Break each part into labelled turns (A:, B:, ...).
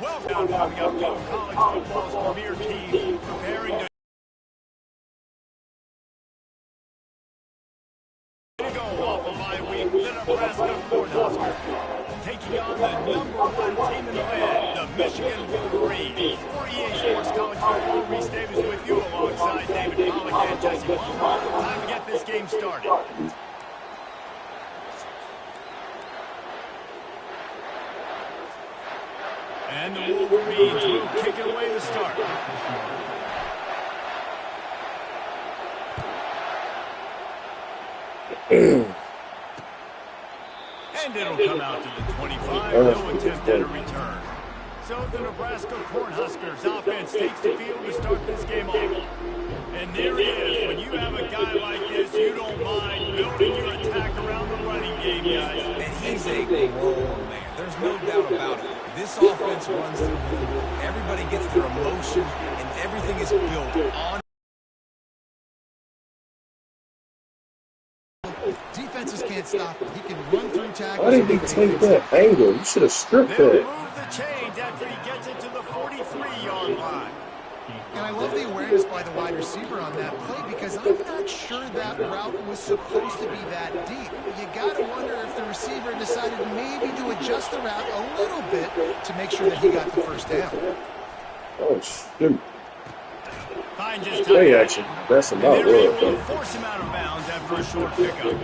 A: Welcome coming up to college football's premier team preparing to go off a bye week, the Nebraska Cornhuskers, taking on the #1 team in the land, the Michigan Wolverines. For EA Sports College Football, Reese Davis with you alongside David Pollack and Jesse Palmer. Time to get this game started. And the Wolverines will kick it away to start. And it'll come out to the 25, no attempt at a return. So the Nebraska Cornhuskers offense takes the field to start this game off. And there it is. When you have a guy like this, you don't mind building your attack around the running game, guys.
B: And he's a grown man. There's no doubt about it. This offense runs through him. Everybody gets their emotion, and everything is built on.
C: Defenses can't stop him. He can run through tackles.
D: Why did he take that angle? You should have stripped
A: They'll
D: that.
A: move the chains after he gets it to the 43-yard line.
C: And I love the awareness by the wide receiver on that play because I'm not sure that route was supposed to be that deep. You got to wonder if the receiver decided maybe to adjust the route a little bit to make sure that he got the first down.
D: Oh, shoot.
A: Finds his
D: They
A: time.
D: actually, that's about
A: And they're able to
D: right.
A: force him out of bounds after a short pickup.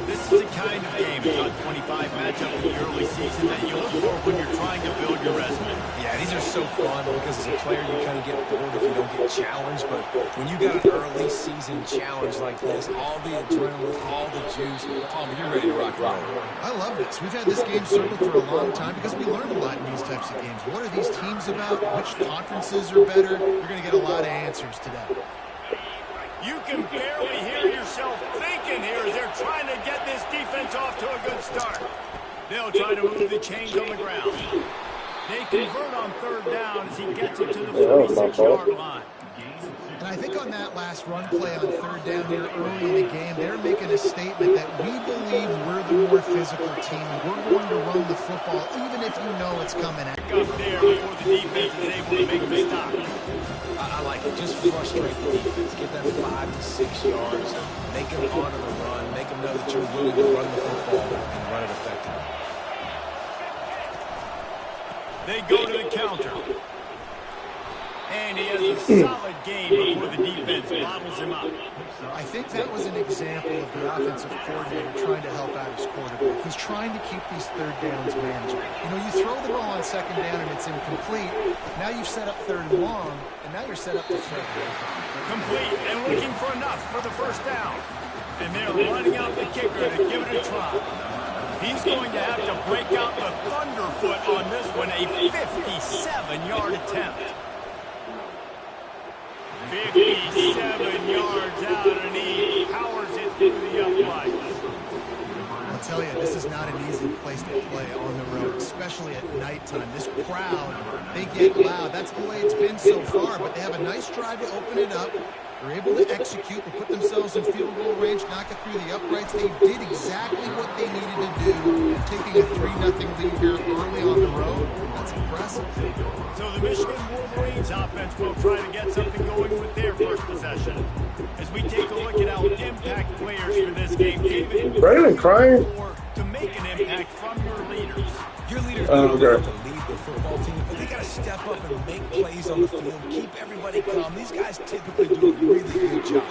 A: This is the kind of game, a top 25 matchup in the early season that you look for when you're trying to build your resume.
B: Yeah, these are so fun because as a player you kind of get bored if you don't get challenged. But when you got an early season challenge like this, all the adrenaline, all the juice, Palmer, you're ready to rock and roll.
C: I love this. We've had this game circled for a long time because we learn a lot in these types of games. What are these teams about? Which conferences are better? You're going to get a lot of answers today.
A: You can barely hear yourself thinking here as they're trying to get this defense off to a good start. They'll try to move the chains on the ground. They convert on third down as he gets it to the 46-yard line.
C: And I think on that last run play on third down here early in the game, they're making a statement that we believe we're the more physical team. We're going to run the football even if you know it's coming at you.
A: Up there before the defense is able to make the stop.
B: I like it. Just frustrate the defense. Get that 5 to 6 yards. Make them honor the run. Make them know that you're willing to run the football and run it effectively.
A: They go to the counter. And he has a solid game before the defense bottles him up.
C: I think that was an example of the offensive coordinator trying to help out his quarterback. He's trying to keep these third downs manageable. You know, you throw the ball on second down and it's incomplete. Now you've set up third and long, and now you're set up to third.
A: Complete and looking for enough for the first down. And they're running out the kicker to give it a try. He's going to have to break out the thunderfoot on this one, a 57-yard attempt. 57 yards out, and he powers it through the uprights.
C: I'll tell you, this is not an easy place to play on the road, especially at nighttime. This crowd, they get loud. That's the way it's been so far, but they have a nice drive to open it up. They're able to execute and put themselves in field goal range, knock it through the uprights. They did exactly what they needed to do, taking a 3-0 lead here early on the road. That's impressive.
A: So the Michigan Wolverines offense will try to get something going with their first possession. As we take a look at our impact players for this game, David,
D: Braylon crying.
A: to make an impact from your leaders.
B: Your leaders
D: Okay.
B: don't have to lead the football team, but they got to step up and make plays on the field, keep everybody calm. These guys typically do a really good job.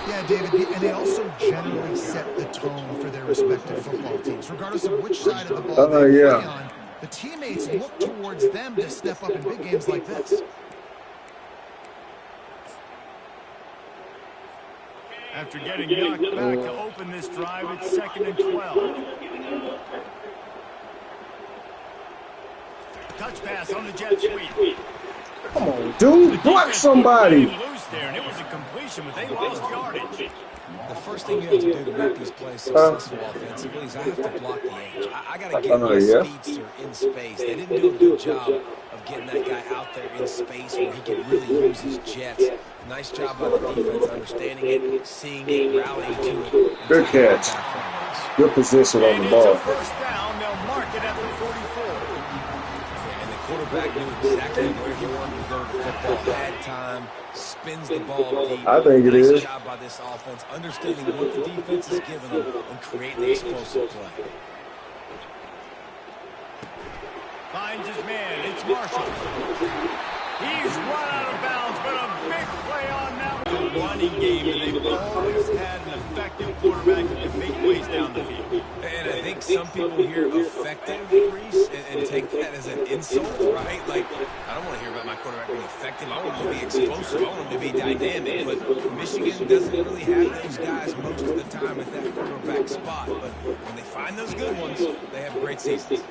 C: Yeah, David, and they also generally set the tone for their respective football teams. Regardless of which side of the ball they play on, the teammates look towards them to step up in big games like this.
A: After getting knocked back to open this drive, it's 2nd and 12. Touch pass on the jet sweep.
D: Come on, dude. Block somebody.
A: Loose there, and it was a completion, but they lost yardage.
B: The first thing you have to do to make these plays successful offensively is I have to block the edge. I got to get a speedster in space. They didn't do a good job of getting that guy out there in space where he could really use his jets. Nice job by the defense understanding it, seeing it, rallying to it.
D: Good catch. Good position on the ball.
A: First down, they'll mark it at the 44.
B: And the quarterback knew exactly where he wanted to go with the football, had time, spins the ball deep.
D: I think it
B: nice
D: is.
B: job by this offense, understanding what the defense is giving them and creating the explosive play.
A: Finds his man. It's Marshall. He's run out of bounds, but a big play on that. The running game, and they've always had an effective quarterback who can make plays down the field.
B: And I think some people hear effective, Reese, and take that as an insult, right? Like, I don't want to hear about my quarterback being effective. I want him to be explosive. I want him to be dynamic. But Michigan doesn't really have those guys most of the time at that quarterback spot. But when they find those good ones, they have great seasons.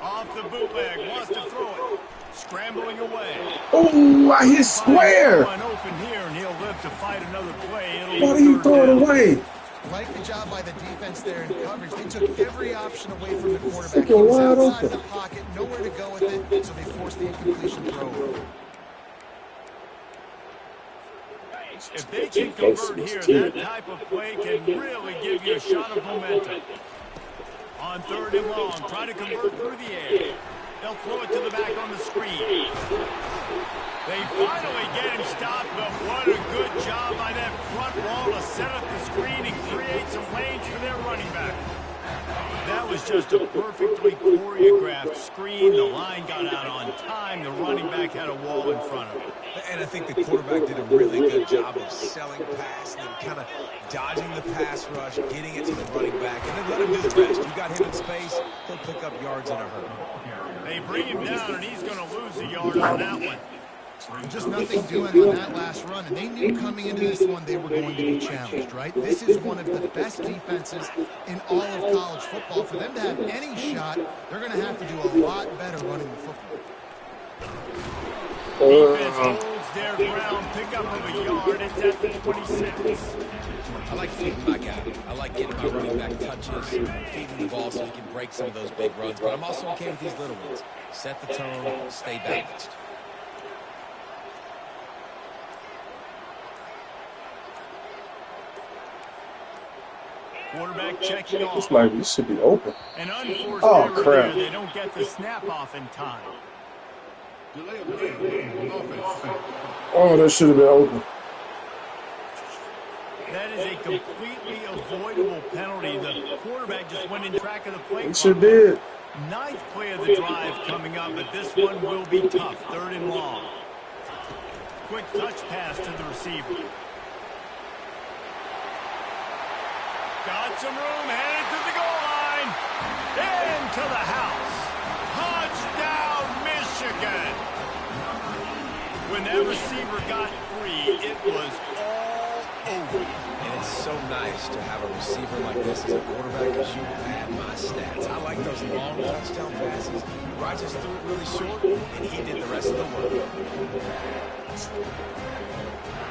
A: Off the bootleg, wants to throw it. Scrambling away.
D: Oh, I hit square.
A: One open here, and he'll live to fight another play.
D: Why do you throw it away?
C: Like the job by the defense there in coverage. They took every option away from the quarterback. He
D: Freaking
C: was
D: wide
C: outside
D: open.
C: the pocket, nowhere to go with it, so they forced the incompletion throw.
A: If they can convert here, that type of play can really give you a shot of momentum. On 3rd and long, try to convert through the air. They'll throw it to the back on the screen. They finally get him stopped, but what a good job by that front wall to set up the screen and create some lanes for their running back. That was just a perfectly choreographed screen. The line got out on time. The running back had a wall in front of him.
B: And I think the quarterback did a really good job of selling pass and then kind of dodging the pass rush, getting it to the running back, and then let him do the rest. You got him in space, he'll pick up yards in a hurry.
A: They bring him down, and he's going to lose a yard on that one.
C: Just nothing doing on that last run, and they knew coming into this one they were going to be challenged, right? This is one of the best defenses in all of college football. For them to have any shot, they're going to have to do a lot better running the football.
A: Defense holds their ground, pick up of a yard. It's at the 26.
B: I like feeding my guy. I like getting my running back touches, feeding the ball so he can break some of those big runs. But I'm also okay with these little ones. Set the tone, stay balanced.
A: Quarterback checking off.
D: This should be open.
A: An unforced
D: Oh,
A: error
D: crap.
A: there. They don't get the snap off in time.
D: Oh, that should have been open.
A: That is a completely avoidable penalty. The quarterback just went in track of the play.
D: It sure did.
A: Ninth play of the drive coming up, but this one will be tough. 3rd and long. Quick touch pass to the receiver. Got some room, headed to the goal line. Into the house. Touchdown, Michigan. When that receiver got free, it was all over.
B: And it's so nice to have a receiver like this as a quarterback because you pad my stats. I like those long touchdown passes where I just threw it really short and he did the rest of the work.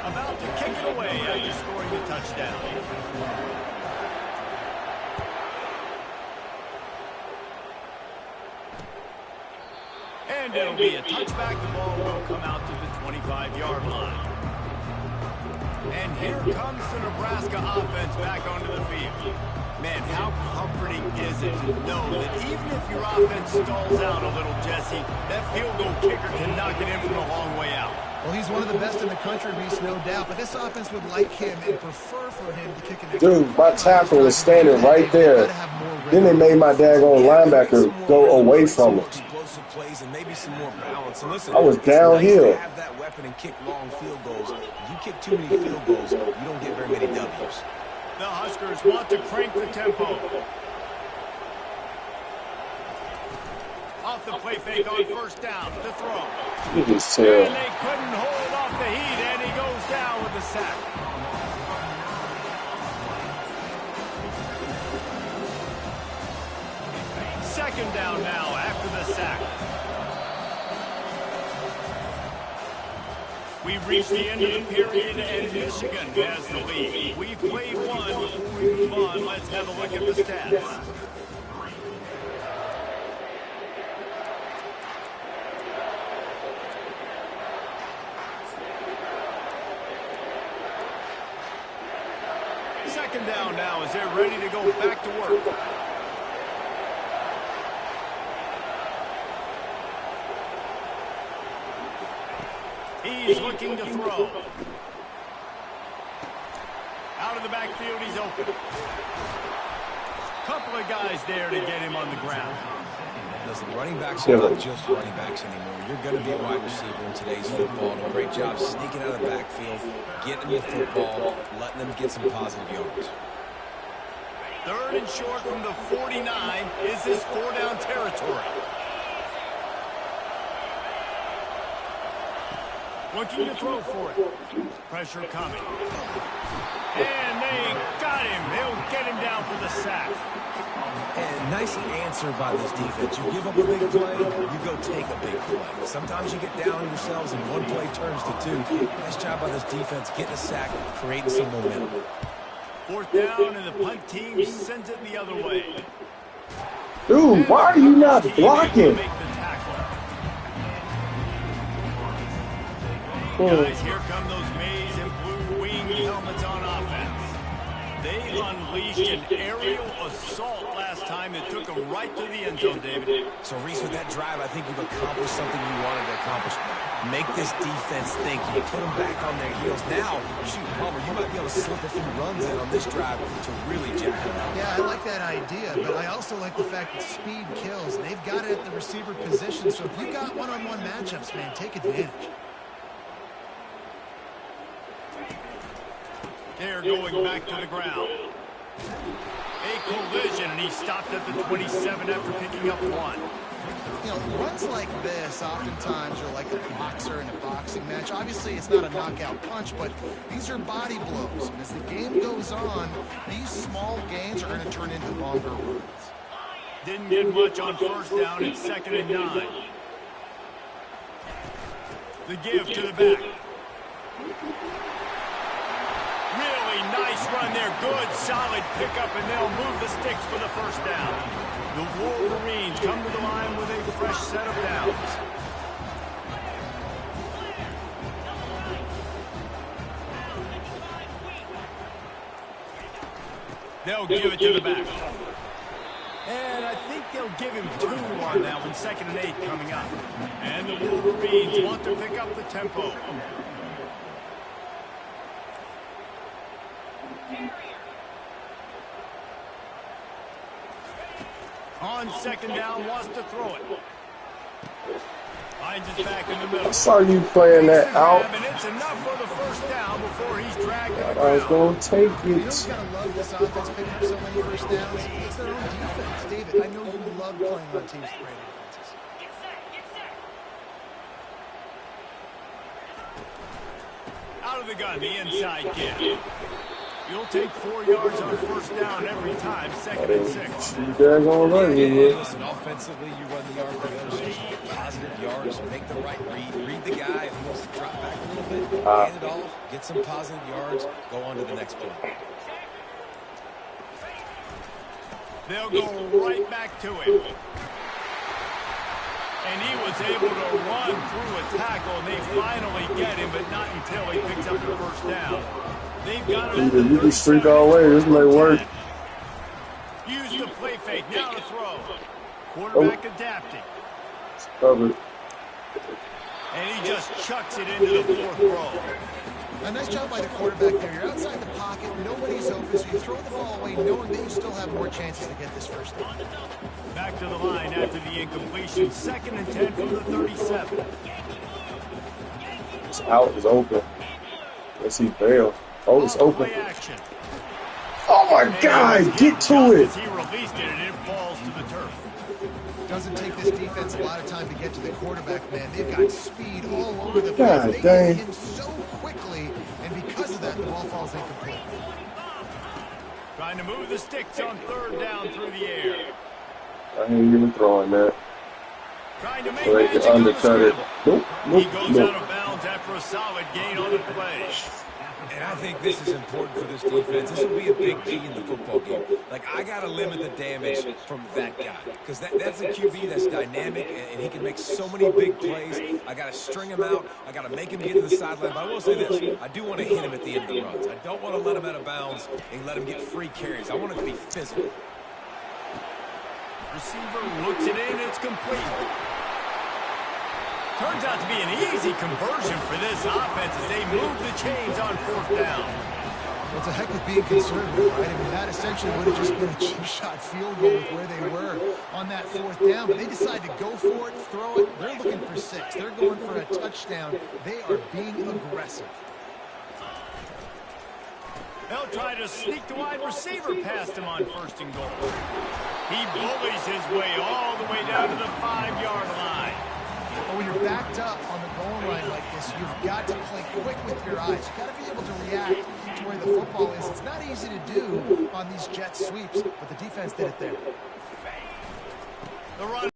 A: About to kick it away after scoring the touchdown. And it'll be a touchback. The ball will come out to the 25-yard line. And here comes the Nebraska offense back onto the field. Man, how comforting is it to know that even if your offense stalls out a little, Jesse, that field goal kicker can knock it in from a long way out.
C: Well, he's one of the best in the country, Reese, no doubt. But this offense would like him and prefer for him to kick an extra.
D: Dude, my tackle was standing right there. Then they made my daggone linebacker go away from it.
B: Explosive plays and maybe some more balance. And listen,
D: I was
B: it's nice
D: downhill.
B: to have that weapon and kick long field goals. If you kick too many field goals, you don't get very many W's.
A: The Huskers want to crank the tempo. Off the play fake on 1st down to throw.
D: You just
A: And
D: tell.
A: they couldn't hold off the heat, and he goes down with the sack. Second down now after the sack. We've reached the end of the period, and Michigan has the lead. We've played one. Before we move on, let's have a look at the stats. Second down now as they're ready to go back to work. He's looking to throw. Out of the backfield, he's open. Couple of guys there to get him on the ground.
B: Listen, running backs are not just running backs anymore. You're going to be a wide receiver in today's football. And a great job sneaking out of the backfield, getting them the football, letting them get some positive yards.
A: 3rd and short from the 49. Is this 4-down territory? Looking to throw for it. Pressure coming. And they got him. They'll get him down for the sack.
B: And nice answer by this defense. You give up a big play, you go take a big play. Sometimes you get down on yourselves and one play turns to 2. Nice job by this defense getting a sack, creating some momentum.
A: 4th down, and the punt team sends it the other way.
D: Dude, why are you not blocking?
A: Guys, here come those maize and blue wing helmets on offense. They unleashed an aerial assault last time that took them right to the end zone, David.
B: So, Reese, with that drive, I think you've accomplished something you wanted to accomplish. Make this defense think. You put them back on their heels. Now, shoot, Palmer, you might be able to slip a few runs in on this drive to really jack them out.
C: Yeah, I like that idea, but I also like the fact that speed kills. They've got it at the receiver position, so if you got one-on-one matchups, man, take advantage.
A: They're going back to the ground. A collision, and he stopped at the 27 after picking up 1.
C: You know, runs like this oftentimes are like a boxer in a boxing match. Obviously, it's not a knockout punch, but these are body blows. And as the game goes on, these small gains are going to turn into longer runs.
A: Didn't get much on 1st down. It's 2nd and 9. The give to the back. Really nice run there. Good, solid pickup, and they'll move the sticks for the 1st down. The Wolverines come to the line with a fresh set of downs. They'll give it to the back. And I think they'll give him 2 on that one. 2nd and 8 coming up. And the Wolverines want to pick up the tempo. On 2nd down, wants to throw it. Finds his back in the middle.
D: I saw you playing that out.
A: And it's enough for the 1st down before he's dragged to the ground.
D: I was going to take
C: You
D: it.
C: know, gotta love this offense picking up so many 1st downs. It's their own defense. David, I know you love playing on teams with great offenses.
A: Out of the gun, the inside kid. You'll take 4 yards on 1st down every time. 2nd and 6.
D: They're going to run you.
B: Listen, offensively, you run the yard progressions, positive yards, make the right read the guy. If he wants to drop back a little bit, hand it off, get some positive yards, go on to the next play.
A: They'll go right back to him. And he was able to run through a tackle, and they finally get him, but not until he picks up the 1st down. They've got it.
D: You can streak all the way. This may work.
A: Use the play fake. Now to throw. Quarterback adapting.
D: Covered.
A: And he just chucks it into the 4th row.
C: A nice job by the quarterback there. You're outside the pocket. Nobody's open, so you throw the ball away knowing that you still have more chances to get this 1st down.
A: Back to the line after the incompletion. 2nd and 10 from the 37.
D: It's out. It's open. Let's see. Fail. Oh, it's open. Oh, my God. Get to it.
A: He released it, and it falls to the turf.
C: Doesn't take this defense a lot of time to get to the quarterback, man. They've got speed all over the place.
D: God
C: they
D: dang.
C: get him so quickly, and because of that, the ball falls incomplete.
A: Trying to move the sticks on 3rd down through the air.
D: I ain't even throwing that.
A: Trying to make
D: So they
A: magic
D: can
A: on the
D: undercut it.
A: scramble.
D: Nope.
A: He goes
D: Nope.
A: out of bounds after a solid gain on the play.
B: And I think this is important for this defense. This will be a big key in the football game. Like, I got to limit the damage from that guy. Because that's a QB that's dynamic, and he can make so many big plays. I got to string him out. I got to make him get to the sideline. But I will say this. I do want to hit him at the end of the runs. I don't want to let him out of bounds and let him get free carries. I want it to be physical.
A: Receiver looks it in. It's complete. Turns out to be an easy conversion for this offense as they move the chains on 4th down.
C: Well, it's a heck of being conservative, right? I mean, that essentially would have just been a cheap shot field goal with where they were on that 4th down. But they decide to go for it, throw it. They're looking for 6. They're going for a touchdown. They are being aggressive.
A: They'll try to sneak the wide receiver past him on 1st and goal. He bullies his way all the way down to the 5-yard line.
C: But when you're backed up on the goal line like this, you've got to play quick with your eyes. You've got to be able to react to where the football is. It's not easy to do on these jet sweeps, but the defense did it there.
A: The run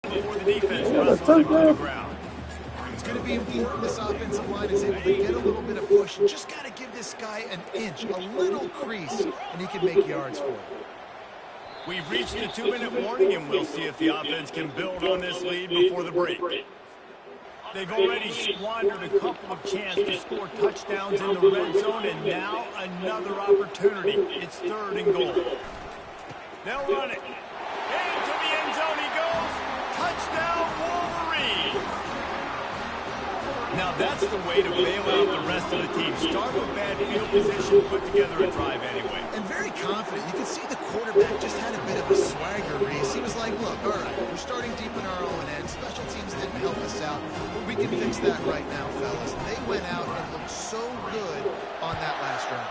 A: before the defense wrestles him to the ground.
C: It's going to be important this offensive line is able to get a little bit of push. You just got to give this guy an inch, a little crease, and he can make yards for it.
A: We've reached the 2-minute warning, and we'll see if the offense can build on this lead before the break. They've already squandered a couple of chances to score touchdowns in the red zone, and now another opportunity. It's 3rd and goal. They'll run it. Into the end zone he goes. Touchdown, Wolverine. Now that's the way to bail out the rest of the team. Start with bad field position, put together a drive anyway.
C: And very confident. You can see the quarterback just had a bit of a swagger, Reese. He was like, look, all right, we're starting deep in our own end. Special teams didn't help us out, but we can fix that right now, fellas. And they went out and looked so good on that last drive.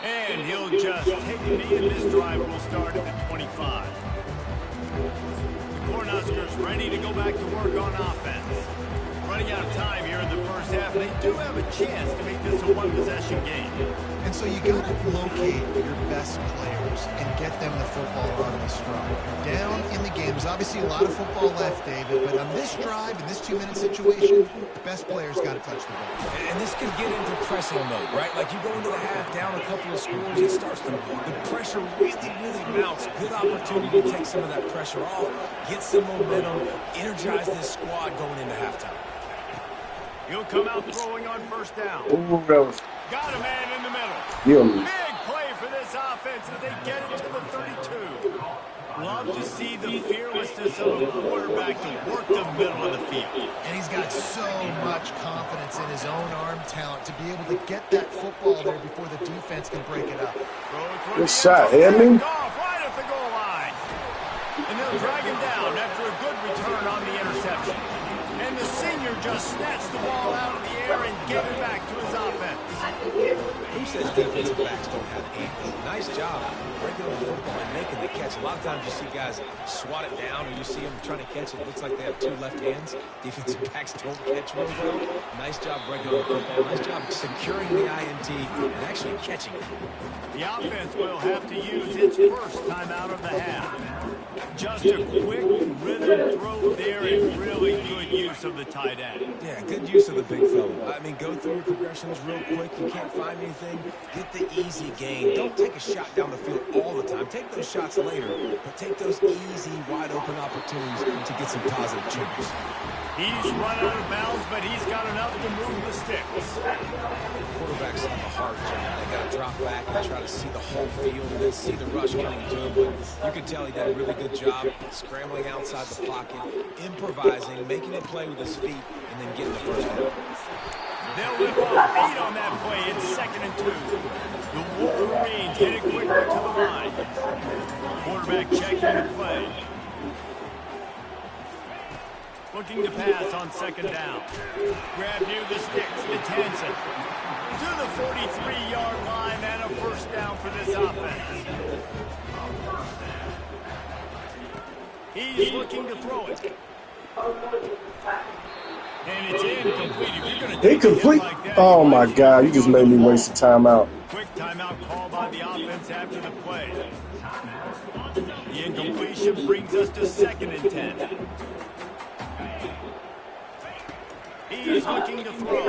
A: And he'll just take a knee, and this drive will start at the 25. Cornhuskers ready to go back to work on offense. Running out of time here in the first half. They do have a chance to make this a one-possession game.
C: And so you got to locate your best players and get them the football on this drive. Down in the game. There's obviously a lot of football left, David, but on this drive, in this 2-minute situation, best players got to touch the ball.
B: And this can get into pressing mode, right? Like you go into the half, down a couple of scores, it starts to, the pressure really mounts. Good opportunity to take some of that pressure off, get some momentum, energize this squad going into halftime.
A: He'll come out throwing on 1st down.
D: Ooh, that was...
A: Got a man in the middle.
D: Yeah.
A: Big play for this offense as they get it to the 32. Love to see the fearlessness of a quarterback to work the middle of the field.
C: And he's got so much confidence in his own arm talent to be able to get that football there before the defense can break it up.
D: Good shot, Edmund.
A: Right at the goal line. And they'll drag him down after a good return on the interception. And the senior just snatched the ball out of the air and gave it back to his offense.
B: Who says defensive backs don't have hands? Nice job breaking up the football and making the catch. A lot of times you see guys swat it down or you see them trying to catch it. It looks like they have 2 left hands. Defensive backs don't catch real well. Nice job breaking up the football. Nice job securing the INT and actually catching it.
A: The offense will have to use its first timeout of the half. Just a quick rhythm throw there and really good use of the tight end.
B: Yeah, good use of the big fella. I mean, go through your progressions real quick. You can't find anything. Get the easy gain. Don't take a shot down the field all the time. Take those shots later, but take those easy, wide-open opportunities to get some positive changes.
A: He's run out of bounds, but he's got enough to move the sticks.
B: Quarterbacks have a hard job. They got to drop back and try to see the whole field and then see the rush coming to him. But you can tell he did a really good job scrambling outside the pocket, improvising, making it play with his feet, and then getting the first down.
A: They'll rip off 8 on that play. It's 2nd and 2. The Wolverines get it quicker to the line. Quarterback checking the play. Looking to pass on 2nd down. Grab near the sticks to Tansen. To the 43-yard line and a 1st down for this offense. He's looking to throw it. And it's incomplete. If you're going to
D: Incomplete? Like that, oh my God, you just made me waste a timeout.
A: Quick timeout call by the offense after the play. The incompletion brings us to 2nd and 10. He's looking to throw.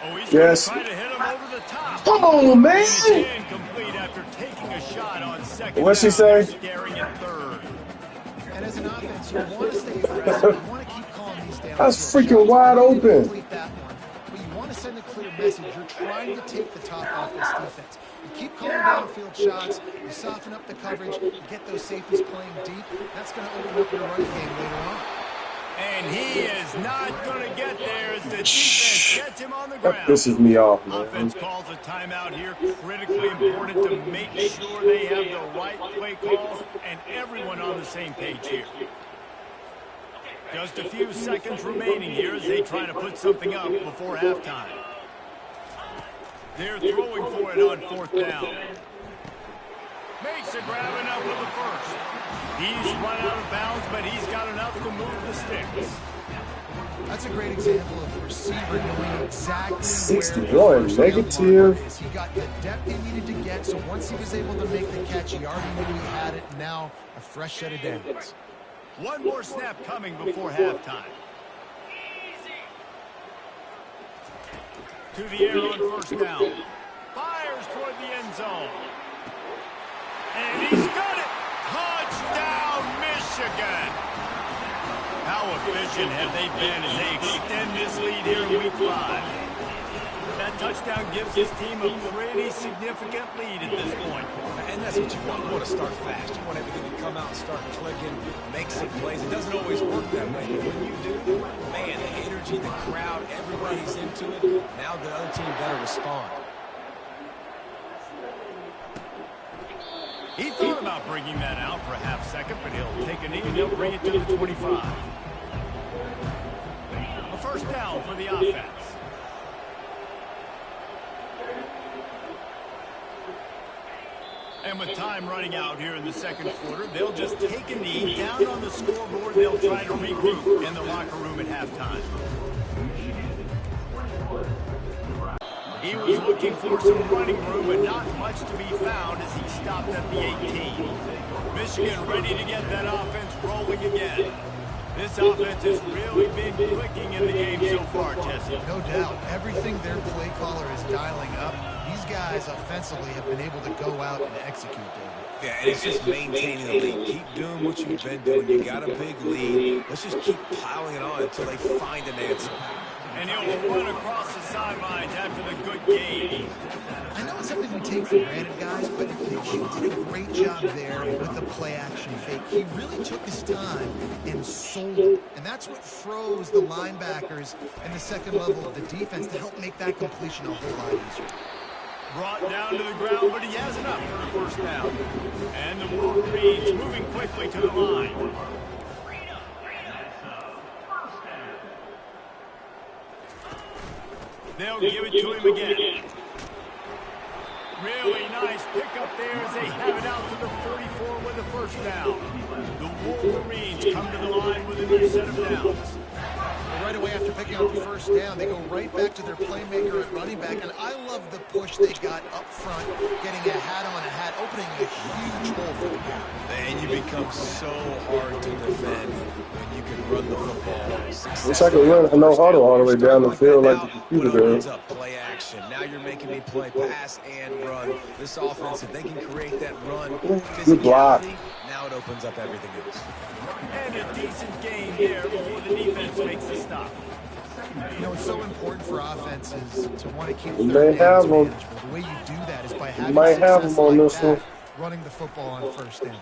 A: Oh, he's
D: yes.
A: trying to hit him over the top.
D: Oh, man.
A: And it's incomplete after taking a shot on 2nd.
D: What'd she say?
A: Staring at 3rd.
C: And as an offense, you want to stay aggressive. You want to keep calling these down.
D: That's freaking wide open.
C: But you want to send a clear message. You're trying to take the top off this defense. You keep calling downfield shots, you soften up the coverage, you get those safeties playing deep. That's going to open up your running game later on.
A: And he is not going to get there as the defense gets him on the ground.
D: That pisses me off, man.
A: Offense calls a timeout here. Critically important to make sure they have the right play calls and everyone on the same page here. Just a few seconds remaining here as they try to put something up before halftime. They're throwing for it on fourth down. Makes a grab enough with the first. He's run out of bounds, but he's got enough to move the sticks.
C: That's a great example of the receiver knowing exactly
D: 61 negative.
C: He got the depth he needed to get, so once he was able to make the catch, he already knew he had it. Now a fresh set of downs.
A: One more snap coming before halftime. To the air on first down. Fires toward the end zone. And he's got it. Touchdown, Michigan. How efficient have they been as they extend this lead here in week 5? That touchdown gives his team a pretty significant lead at this point.
B: And that's what you want. You want to start fast. You want everything to come out and start clicking, make some plays. It doesn't always work that way, but when you do, man, the energy, the crowd, everybody's into it. Now the other team better respond.
A: He thought about bringing that out for a half second, but he'll take a knee and he'll bring it to the 25. A first down for the offense. And with time running out here in the second quarter, they'll just take a knee down on the scoreboard. They'll try to regroup in the locker room at halftime. He was looking for some running room, but not much to be found as he stopped at the 18. Michigan ready to get that offense rolling again. This offense has really been clicking in the game so far, Jesse.
C: No doubt. Everything their play caller is dialing up, these guys offensively have been able to go out and execute, David.
B: Yeah, and it's just maintaining the lead. Keep doing what you've been doing. You got a big lead. Let's just keep piling it on until they find an answer.
A: And he'll run across the sidelines after the good game.
C: I know it's something we take for granted, guys, but he did a great job there with the play-action fake. He really took his time and sold it. And that's what froze the linebackers and the second level of the defense to help make that completion a whole lot easier.
A: Brought down to the ground, but he has enough for the first down. And the Wolverines moving quickly to the line. They'll give it to him again. Really nice pickup there as they have it out to the 44 with the first down. The Wolverines come to the line with a new set of downs.
C: Right away after picking up the first down, they go right back to their playmaker at running back. And I love the push they got up front, getting a hat on a hat, opening a huge hole for the gap.
B: And you become so hard to defend when you can run the football.
D: Wish I could run a no huddle all the way down the field like the computer does.
B: Play action. Now you're making me play pass and run. This offense, if they can create that run,
D: good block.
B: Now it opens up everything else.
A: And a decent game there before the defense makes the stop.
C: You know, it's so important for offenses to want to keep
D: their downs manageable.
C: The way you do that is by having
D: success
C: like
D: this
C: that,
D: one.
C: running the football on first down.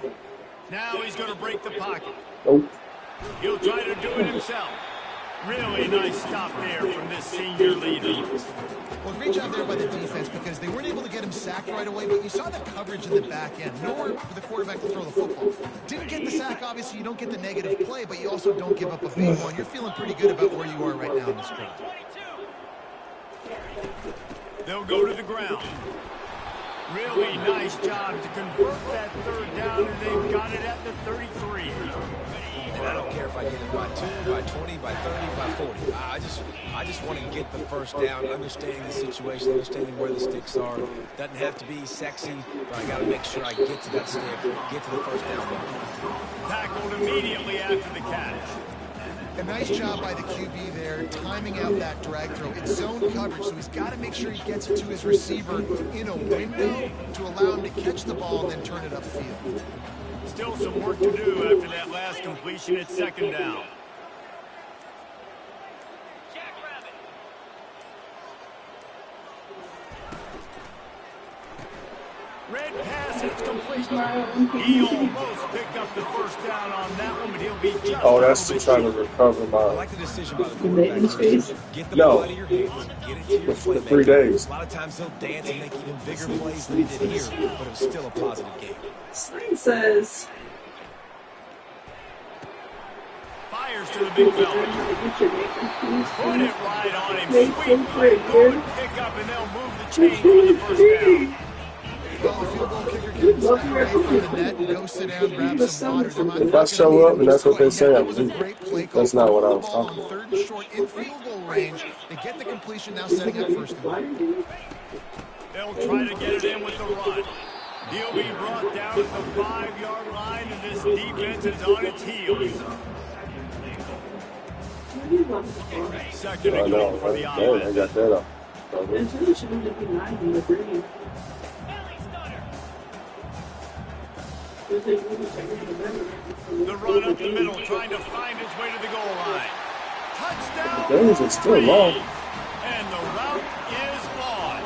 A: Now he's going to break the pocket.
D: Nope.
A: He'll try to do it himself. Really nice stop there from this senior leader.
C: Well, great job there by the defense because they weren't able to get him sacked right away, but you saw the coverage in the back end. Nowhere for the quarterback to throw the football. Didn't get the sack, obviously. You don't get the negative play, but you also don't give up a big one. You're feeling pretty good about where you are right now in this game.
A: They'll go to the ground. Really nice job to convert that third down, and they've got it at the 33.
B: And I don't care if I get it by 2, by 20, by 30, by 40. I just want to get the first down, understanding the situation, understanding where the sticks are. Doesn't have to be sexy, but I got to make sure I get to that stick, get to the first down line.
A: Tackled immediately after the catch.
C: A nice job by the QB there, timing out that drag throw. It's zone coverage, so he's got to make sure he gets it to his receiver in a window to allow him to catch the ball and then turn it upfield.
A: Still some work to do after that last completion at second down. Red pass, it's complete. He almost picked up the first down on that one, but he'll be just
D: that's to try to recover my.
B: I like the decision by the quarterback. Get the ball out of your hands, get it to your
D: for
B: playmaker.
D: 3 days.
B: A lot of times he'll dance and make even bigger plays than he did here, but it was still a positive game.
E: Sign says.
A: Fires to the big fella. Put it right on him.
E: Make
A: Sweet.
E: him break,
A: Good
E: dude.
A: pick up, and they'll move the chain for the first down.
C: Well, the field goal kicker can step away from the net and go sit down, grab some water.
D: If I show up and that's what they say, I'm leaving. That's not what I was talking about.
C: Third and short in field goal range. They get the completion, now setting up first and goal.
A: They'll try to get it in with the run. He'll be brought down at the 5-yard line, and this defense is on its heels. Second and goal for the offense.
D: I got that up.
A: The run up the middle, trying to find its way to the goal line. Touchdown!
D: The games are still long.
A: And the route is on.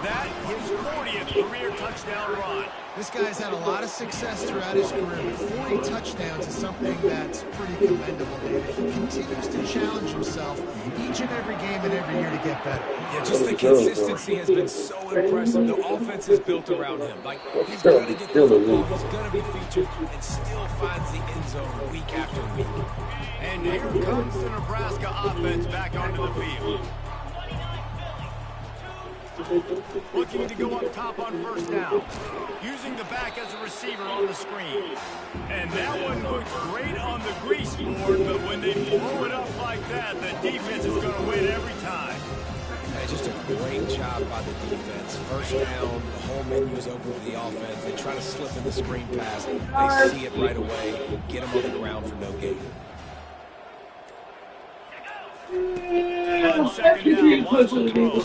A: That his 40th career touchdown run.
C: This guy's had a lot of success throughout his career, but 40 touchdowns is something that's pretty commendable, David. He continues to challenge himself each and every game and every year to get better.
B: Yeah, just the consistency has been so impressive. The offense is built around him. Like, he's going to get the football, he's going to be featured, and still finds the end zone week after week.
A: And here comes the Nebraska offense back onto the field. Looking to go up top on first down. Using the back as a receiver on the screen. And that one looks great on the grease board, but when they blow it up like that, the defense is going to win every time.
B: Hey, just a great job by the defense. First down, the whole menu is open to the offense. They try to slip in the screen pass. They see it right away. Get them on the ground for no gain.
A: On second down, watch the throw.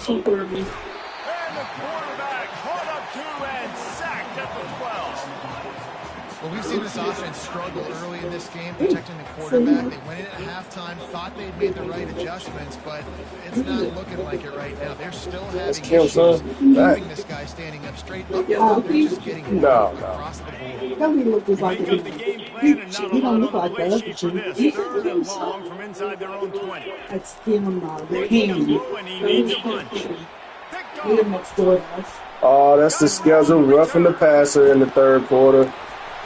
A: And the quarterback caught up to and sacked at the 12.
C: Well, we've seen this offense struggle early in this game, protecting the quarterback. They went in at halftime, thought they'd made the right adjustments, but it's not looking like it right now. They're still having issues keeping this guy standing up straight up. They're just getting across the board.
A: Make up the game plan and not a lot on the play sheet for this. Third and long from inside their own 20. Making a throw, and he needs a bunch.
D: Oh, that's the schedule. Roughing the passer in the third quarter.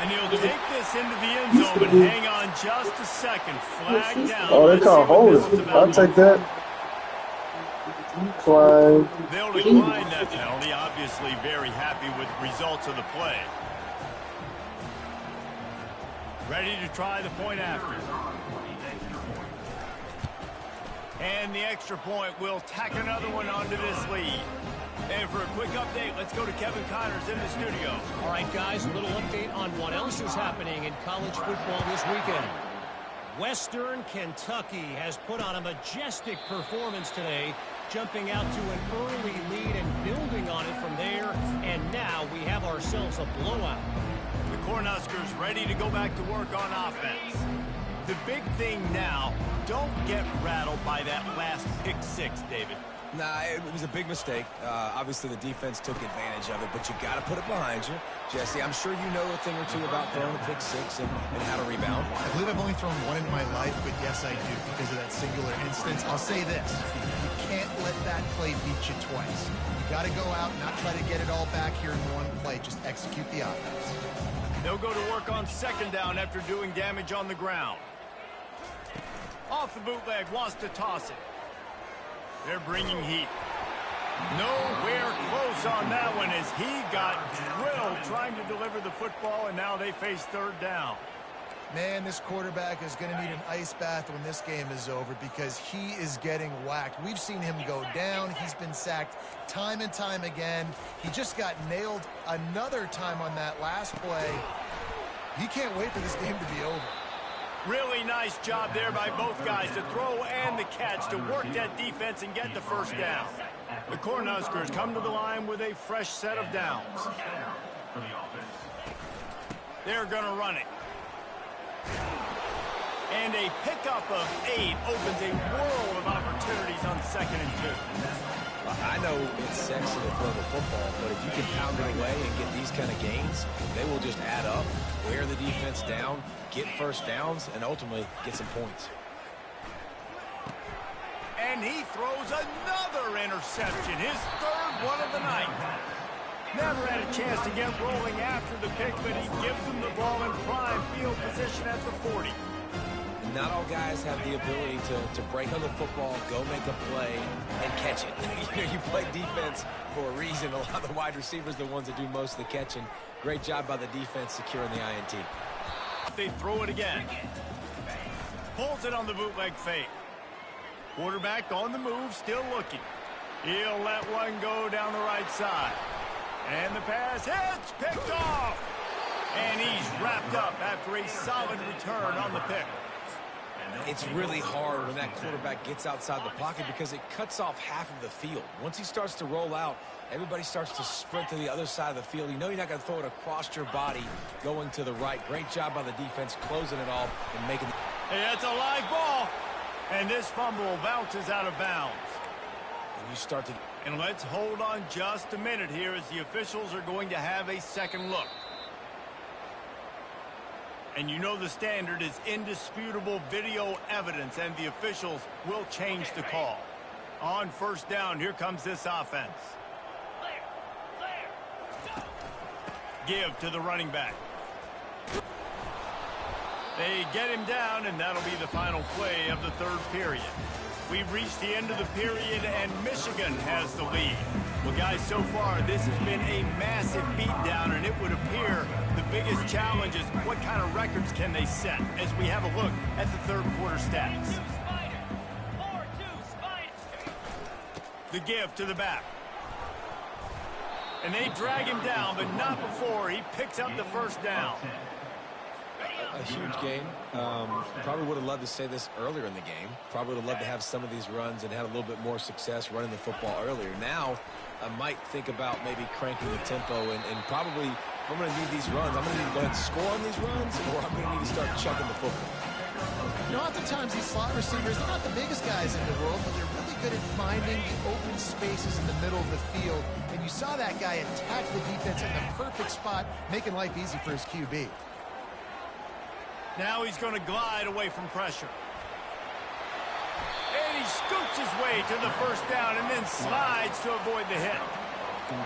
A: And he'll take this into the end zone, but hang on just a second. Flag down.
D: Oh, they call holding. I'll take that. Decline.
A: They'll decline that penalty. Obviously very happy with the results of the play. Ready to try the point after. And the extra point will tack another one onto this lead. And for a quick update, let's go to Kevin Connors in the studio.
F: All right, guys, a little update on what else is happening in college football this weekend. Western Kentucky has put on a majestic performance today, jumping out to an early lead and building on it from there. And now we have ourselves a blowout.
A: The Cornhuskers ready to go back to work on offense. The big thing now, don't get rattled by that last pick six, David.
B: Nah, it was a big mistake. Obviously, the defense took advantage of it, but you got to put it behind you. Jesse, I'm sure you know a thing or two about throwing a pick six and how to rebound.
C: I believe I've only thrown one in my life, but yes, I do because of that singular instance. I'll say this. You can't let that play beat you twice. You got to go out and not try to get it all back here in one play. Just execute the offense.
A: They'll go to work on second down after doing damage on the ground. Off the bootleg, wants to toss it. They're bringing heat. Nowhere close on that one as he got drilled trying to deliver the football, and now they face third down.
C: Man, this quarterback is going to need an ice bath when this game is over because he is getting whacked. We've seen him go down. He's been sacked time and time again. He just got nailed another time on that last play. He can't wait for this game to be over.
A: Really nice job there by both guys to throw and the catch to work that defense and get the first down. The Cornhuskers come to the line with a fresh set of downs. They're going to run it. And a pickup of 8 opens a world of opportunities on 2nd and 2.
B: I know it's sexy to throw the football, but if you can pound it away and get these kind of gains, they will just add up, wear the defense down, get first downs, and ultimately get some points.
A: And he throws another interception, his third one of the night. Never had a chance to get rolling after the pick, but he gives them the ball in prime field position at the 40.
B: Not all guys have the ability to break on the football, go make a play, and catch it. You play defense for a reason. A lot of the wide receivers are the ones that do most of the catching. Great job by the defense securing the INT.
A: They throw it again. Pulls it on the bootleg fake. Quarterback on the move, still looking. He'll let one go down the right side. And the pass hits, picked off. And he's wrapped up after a solid return on the pick.
B: It's really hard when that quarterback gets outside the pocket because it cuts off half of the field. Once he starts to roll out, everybody starts to sprint to the other side of the field. You know you're not going to throw it across your body going to the right. Great job by the defense closing it off and making it.
A: Hey, that's a live ball. And this fumble bounces out of bounds.
B: And you start to...
A: And let's hold on just a minute here as the officials are going to have a second look. And you know the standard is indisputable video evidence, and the officials will change the call. On first down, here comes this offense. Give to the running back. They get him down, and that'll be the final play of the third period. We've reached the end of the period, and Michigan has the lead. Well, guys, so far, this has been a massive beatdown, and it would appear the biggest challenge is what kind of records can they set as we have a look at the third quarter stats. The give to the back. And they drag him down, but not before he picks up the first down.
B: A huge game. Probably would have loved to say this earlier in the game. Probably would have loved to have some of these runs and had a little bit more success running the football earlier. Now, I might think about maybe cranking the tempo and probably, if I'm going to need these runs, I'm going to need to go ahead and score on these runs, or I'm going to need to start chucking the football.
C: You know, oftentimes these slot receivers, they're not the biggest guys in the world, but they're really good at finding the open spaces in the middle of the field. And you saw that guy attack the defense in the perfect spot, making life easy for his QB.
A: Now he's going to glide away from pressure. And he scoots his way to the first down and then slides to avoid the hit.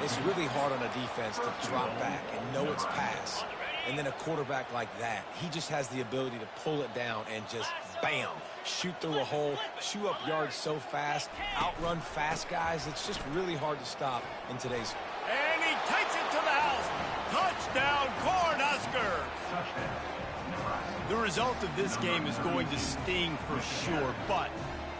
B: It's really hard on a defense to drop back and know it's pass. And then a quarterback like that, he just has the ability to pull it down and just, bam, shoot through a hole, chew up yards so fast, outrun fast guys. It's just really hard to stop in today's.
A: And he takes it to the house. Touchdown, Cornhuskers. The result of this game is going to sting for sure, but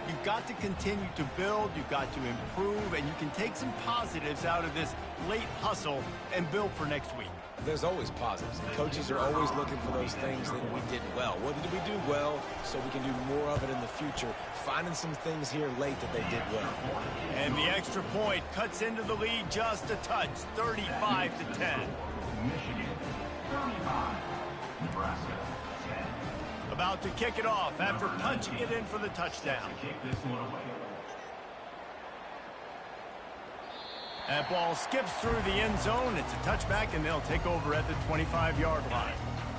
A: you've got to continue to build, you've got to improve, and you can take some positives out of this late hustle and build for next week.
B: There's always positives, and coaches are always looking for those things that we did well. What did we do well so we can do more of it in the future? Finding some things here late that they did well.
A: And the extra point cuts into the lead just a touch, 35-10.
E: Michigan, 35, Nebraska.
A: About to kick it off after punching it in for the touchdown. That ball skips through the end zone. It's a touchback, and they'll take over at the 25-yard line.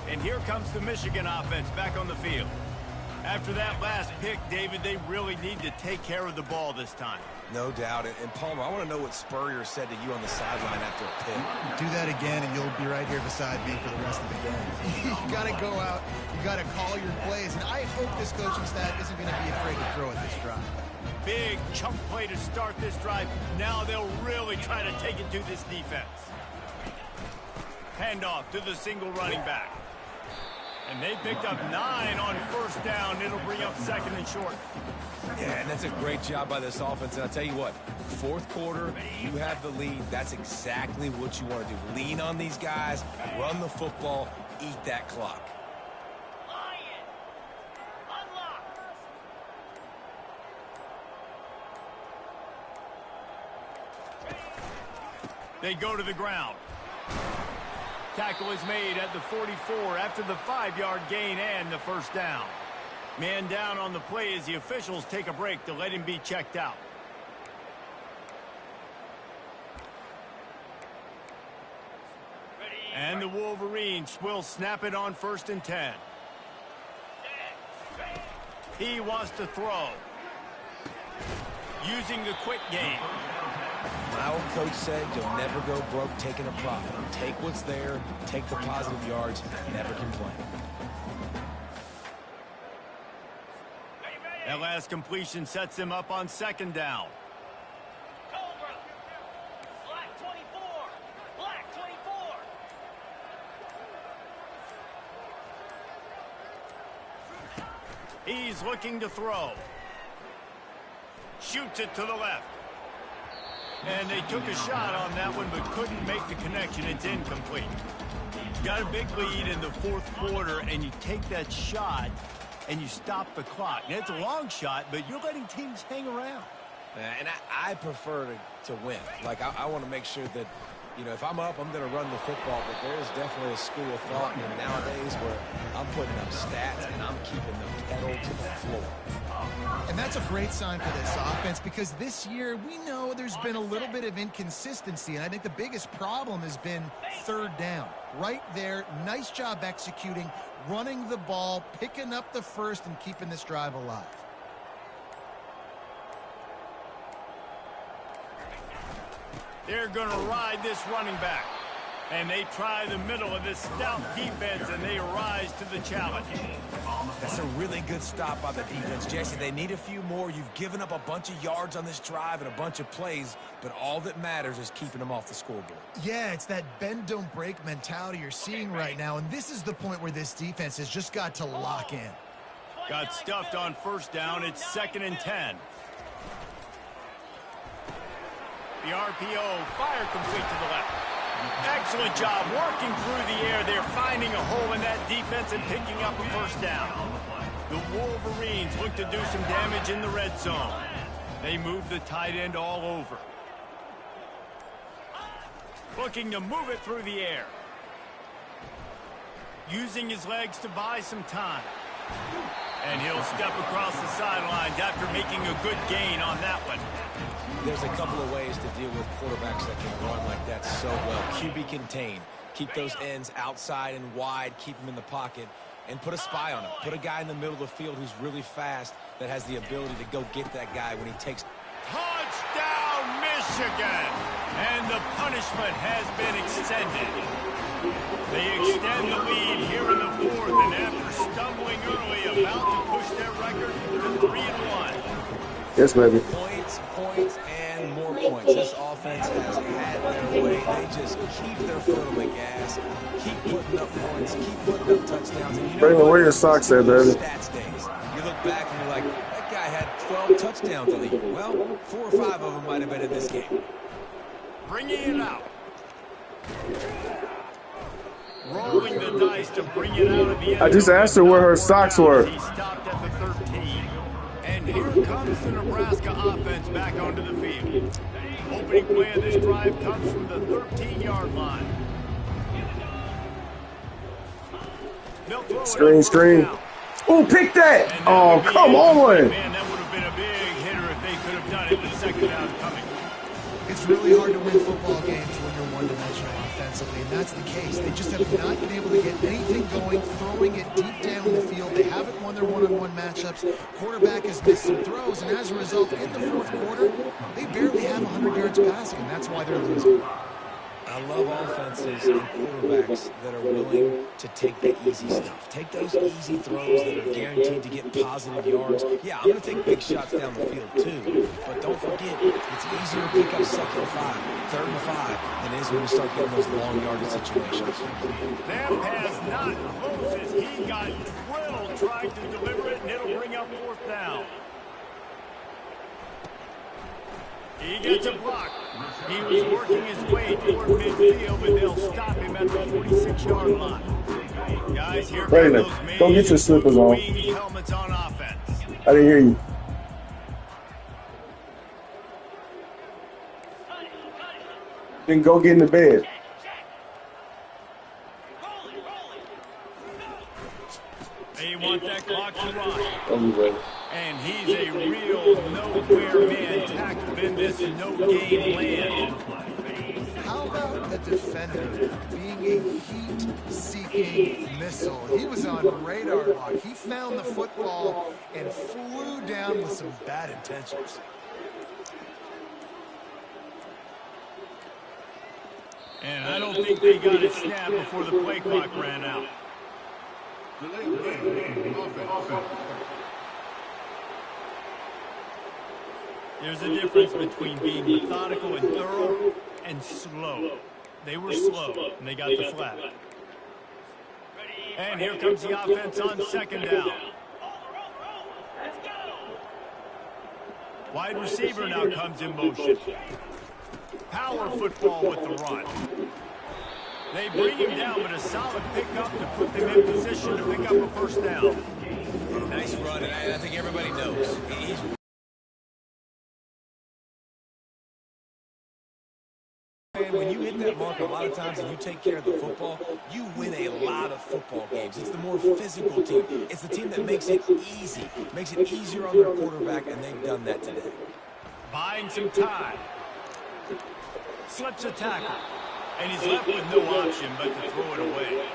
A: And here comes the Michigan offense back on the field. After that last pick, David, they really need to take care of the ball this time.
B: No doubt. And Palmer, I want to know what Spurrier said to you on the sideline after a pick.
C: Do that again, and you'll be right here beside me for the rest of the game. You got to go out. You got to call your plays. And I hope this coaching staff isn't going to be afraid to throw at this drive.
A: Big chunk play to start this drive. Now they'll really try to take it to this defense. Handoff to the single running back. And they picked up 9 on first down. It'll bring up second and short.
B: Yeah, and that's a great job by this offense. And I'll tell you what, fourth quarter, you have the lead. That's exactly what you want to do. Lean on these guys, run the football, eat that clock.
A: They go to the ground. Tackle is made at the 44 after the 5-yard gain and the first down. Man down on the play as the officials take a break to let him be checked out. And the Wolverines will snap it on 1st and 10. He wants to throw. Using the quick game.
B: My old coach said you'll never go broke taking a profit. Take what's there, take the positive yards, never complain.
A: That last completion sets him up on 2nd down.
G: Black 24. Black 24.
A: He's looking to throw. Shoots it to the left. And they took a shot on that one, but couldn't make the connection. It's incomplete. Got a big lead in the 4th quarter, and you take that shot, and you stop the clock. Now, it's a long shot, but you're letting teams hang around.
B: And I prefer to win. Like, I want to make sure that, you know, if I'm up, I'm going to run the football, but there's definitely a school of thought in nowadays where I'm putting up stats and I'm keeping the pedal to the floor.
C: And that's a great sign for this offense because this year we know there's been a little bit of inconsistency, and I think the biggest problem has been 3rd down. Right there, nice job executing, running the ball, picking up the first, and keeping this drive alive.
A: They're going to ride this running back. And they try the middle of this stout defense, and they rise to the challenge.
B: That's a really good stop by the defense, Jesse. They need a few more. You've given up a bunch of yards on this drive and a bunch of plays, but all that matters is keeping them off the scoreboard.
C: Yeah, it's that bend, don't break mentality you're seeing right now, and this is the point where this defense has just got to lock in.
A: Got stuffed on 1st down. It's 2nd and 10. The RPO, fire complete to the left. Excellent job working through the air. They're finding a hole in that defense and picking up a 1st down. The Wolverines look to do some damage in the red zone. They move the tight end all over. Looking to move it through the air. Using his legs to buy some time. And he'll step across the sidelines after making a good gain on that one.
B: There's a couple of ways to deal with quarterbacks that can run like that so well. QB contain. Keep those ends outside and wide. Keep them in the pocket. And put a spy on him. Put a guy in the middle of the field who's really fast that has the ability to go get that guy when he takes.
A: Touchdown, Michigan! And the punishment has been extended. They extend the lead here in the 4th, and after stumbling early, about to push their record to 3-1.
D: Yes, baby.
B: Points, and more points. This offense has had their way. They just keep their foot on the gas, keep putting up points, keep putting up touchdowns. And you know
D: Braylon, where your socks at, baby?
B: Stats days. You look back and you're like, that guy had 12 touchdowns in the year. Well, 4 or 5 of them might have been in this game.
A: Bringing it out. Rolling the dice to bring it out of the end.
D: I just asked her where her socks were.
A: He stopped at the 13. And here comes the Nebraska offense back onto the field. Opening play of this drive comes from the 13-yard line.
D: Screen. Oh, pick that! Oh, come on!
A: Man, that would have been a big hitter if they could have done it with 2nd down coming.
C: It's really hard to win football games when you're one-dimensional offensively, and that's the case. They just have not been able to get anything going, throwing it deep down the field. They haven't won their one-on-one matchups. Quarterback has missed some throws, and as a result, in the 4th quarter, they barely have 100 yards passing, and that's why they're losing.
B: I love offenses and quarterbacks that are willing to take the easy stuff. Take those easy throws that are guaranteed to get positive yards. Yeah, I'm going to take big shots down the field too. But don't forget, it's easier to pick up 2nd and 5, 3rd and 5 than it is when you start getting those long yardage situations.
A: That pass not close as he got drilled trying to deliver it, and it'll bring up 4th down. He gets a block. He was working his way toward midfield, but they'll stop him at the 46-yard line. Guys, here come those
D: go get your slippers on.
A: helmets on offense.
D: I didn't hear you. Then go get in the bed.
A: They want that clock to run.
D: I'll be ready.
A: And he's a real nowhere man, tackled in this no-game land.
C: How about the defender being a heat-seeking missile. He was on radar lock. He found the football and flew down with some bad intentions.
A: And I don't think they got it snapped before the play clock ran out. There's a difference between being methodical and thorough and slow. They were slow, and they got the flat. And here comes the offense on second down. Wide receiver now comes in motion. Power football with the run. They bring him down, but a solid pickup to put them in position to pick up a first down.
B: Nice run, and I think everybody knows. When you hit that mark a lot of times and you take care of the football, you win a lot of football games. It's the more physical team. It's the team that makes it easy, makes it easier on their quarterback, and they've done that today.
A: Buying some time. Slips a tackle. And he's left with no option but to throw it away.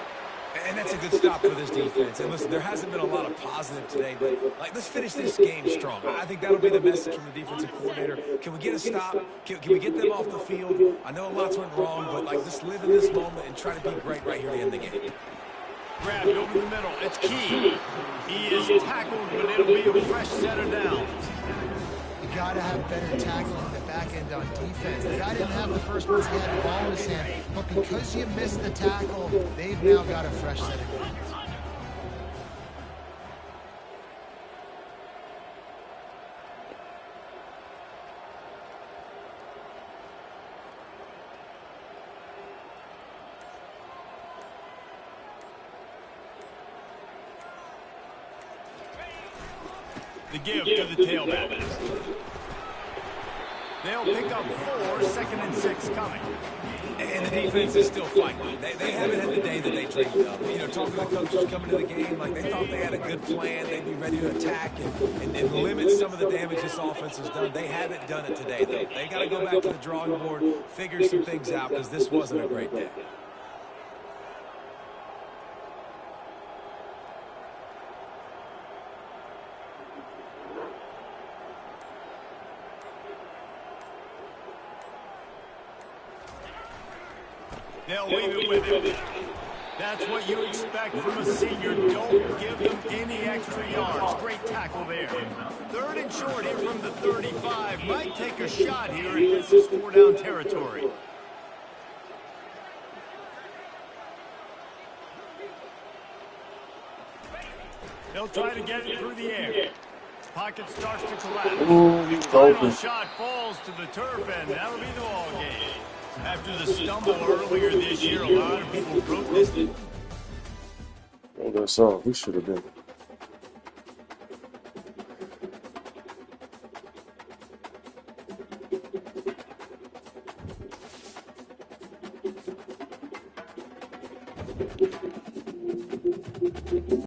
B: And that's a good stop for this defense. And listen, there hasn't been a lot of positive today, but let's finish this game strong. I think that'll be the message from the defensive coordinator. Can we get a stop? Can we get them off the field? I know lots went wrong, but just live in this moment and try to be great right here to end the game.
A: Grabbed over the middle. It's key. He is tackled, but it'll be a fresh set of downs.
C: You got to have better tackling in the back end on defense. The guy didn't have the first once he had the ball in his hand, but because you missed the tackle, they've now got a fresh set of downs.
A: The give to the tailback. They'll pick up 4, 2nd and 6 coming.
B: And the defense is still fighting. They haven't had the day that they dreamed of. You know, talking to the coaches coming to the game, they thought they had a good plan. They'd be ready to attack and limit some of the damage this offense has done. They haven't done it today, though. They got to go back to the drawing board, figure some things out, because this wasn't a great day.
A: They'll leave it with him. That's what you expect from a senior. Don't give them any extra yards. Great tackle there. 3rd and short here from the 35. Might take a shot here if this is 4-down territory. They'll try to get it through the air. Pocket starts to collapse.
D: Ooh, he's
A: Final
D: open.
A: shot falls to the turf, and that'll be the ball game. After the stumble earlier this year, a lot of people protested.
D: Oh, that's all. We should have been.